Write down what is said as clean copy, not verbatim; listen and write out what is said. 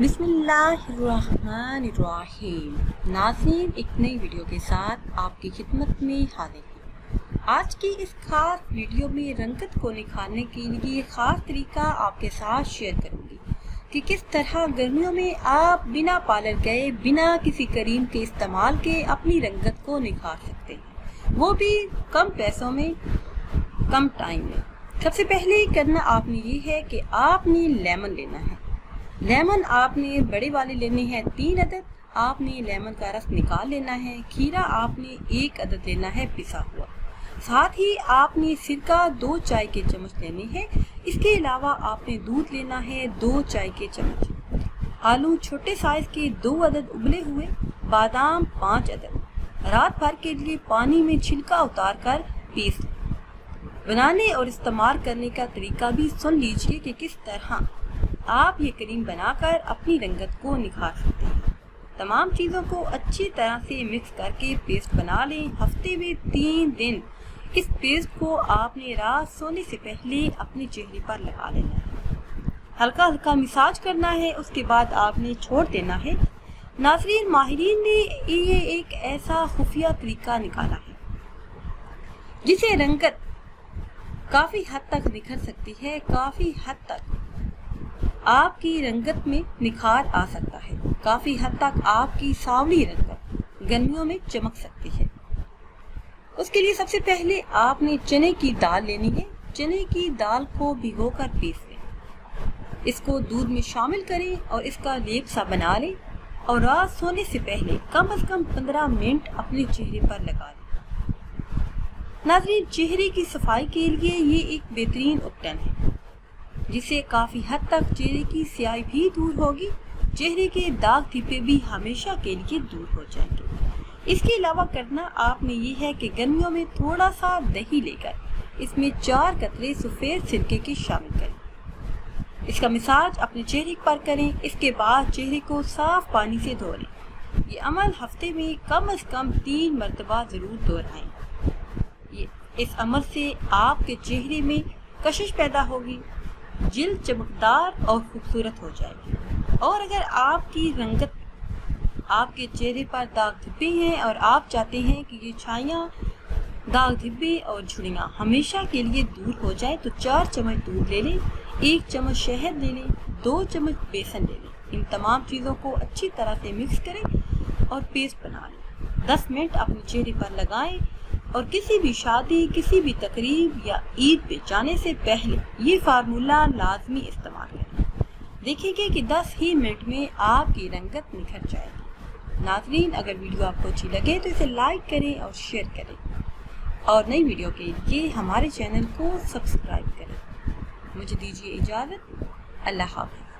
بسم اللہ الرحمن الرحیم۔ ناظرین، ایک نئی ویڈیو کے ساتھ آپ کی خدمت میں حاضر ہیں۔ آج کی اس خاص ویڈیو میں رنگت کو نکھارنے کے لیے خاص طریقہ آپ کے ساتھ شیئر کروں گی کہ کس طرح گرمیوں میں آپ بنا پارلر گئے، بنا کسی کریم کے استعمال کے اپنی رنگت کو نکھار سکتے ہیں، وہ بھی کم پیسوں میں، کم ٹائم میں۔ سب سے پہلے کرنا آپ نے یہ ہے کہ آپ نے لیمن لینا ہے۔ لیمن آپ نے بڑے والے لینے ہیں 3 عدد۔ آپ نے لیمن کا رس نکال لینا ہے۔ کھیرا آپ نے 1 عدد لینا ہے پسا ہوا۔ ساتھ ہی آپ نے سرکہ 2 چائے کے چمچ لینے ہیں۔ اس کے علاوہ آپ نے دودھ لینا ہے 2 چائے کے چمچ۔ آلو چھوٹے سائز کے 2 عدد ابلے ہوئے۔ بادام 5 عدد۔ رات بھر کے لیے پانی میں چھلکا اتار کر پیس لیں۔ بنانے اور استعمال کرنے کا طریقہ بھی سن لیجئے کہ کس طرح آپ یہ کریم بنا کر اپنی رنگت کو نکھار سکتے ہیں۔ تمام چیزوں کو اچھی طرح سے مکس کر کے پیسٹ بنا لیں۔ ہفتے میں 3 دن اس پیسٹ کو آپ نے رات سونے سے پہلے اپنے چہرے پر لگا لینا ہے۔ ہلکا ہلکا مساج کرنا ہے، اس کے بعد آپ نے چھوڑ دینا ہے۔ ناظرین، ماہرین نے یہ ایک ایسا خفیہ طریقہ نکالا ہے جسے رنگت کافی حد تک نکھر سکتی ہے، کافی حد تک آپ کی رنگت میں نکھار آ سکتا ہے، کافی حد تک آپ کی سانولی رنگت گرمیوں میں چمک سکتی ہے۔ اس کے لیے سب سے پہلے آپ نے چنے کی دال لینی ہے۔ چنے کی دال کو بھگو کر پیس لیں، اس کو دودھ میں شامل کریں اور اس کا لیپ سا بنا لیں اور رات سونے سے پہلے کم از کم 15 منٹ اپنے چہرے پر لگا لیں۔ ناظرین، چہرے کی صفائی کے لیے یہ ایک بہترین اپٹن ہے جس سے کافی حد تک چہرے کی سیاہی بھی دور ہوگی، چہرے کے داغ دھبے بھی ہمیشہ کے لیے دور ہو جائیں گے۔ اس کے علاوہ کرنا آپ نے یہ ہے کہ گرمیوں میں تھوڑا سا دہی لے کر اس میں 4 قطرے سفید سرکے کے شامل کریں۔ اس کا مساج اپنے چہرے پر کریں، اس کے بعد چہرے کو صاف پانی سے دھو لیں۔ یہ عمل ہفتے میں کم از کم 3 مرتبہ ضرور دہرائیں۔ اس عمل سے آپ کے چہرے میں کشش پیدا ہوگی، جلد چمکدار اور خوبصورت ہو جائے گی۔ اور اگر آپ کی رنگت، آپ کے چہرے پر داغ دھبے ہیں اور آپ چاہتے ہیں کہ یہ چھائیاں، داغ دھبے اور جھڑیاں ہمیشہ کے لیے دور ہو جائے، تو 4 چمچ دودھ لے لیں، 1 چمچ شہد لے لیں، 2 چمچ بیسن لے لیں۔ ان تمام چیزوں کو اچھی طرح سے مکس کریں اور پیسٹ بنا لیں۔ 10 منٹ اپنے چہرے پر لگائیں اور کسی بھی شادی، کسی بھی تقریب یا عید پہ جانے سے پہلے یہ فارمولہ لازمی استعمال کریں۔ دیکھیں گے کہ 10 ہی منٹ میں آپ کی رنگت نکھر جائے گی۔ ناظرین، اگر ویڈیو آپ کو اچھی لگے تو اسے لائک کریں اور شیئر کریں، اور نئی ویڈیو کے لیے ہمارے چینل کو سبسکرائب کریں۔ مجھے دیجیے اجازت۔ اللہ حافظ۔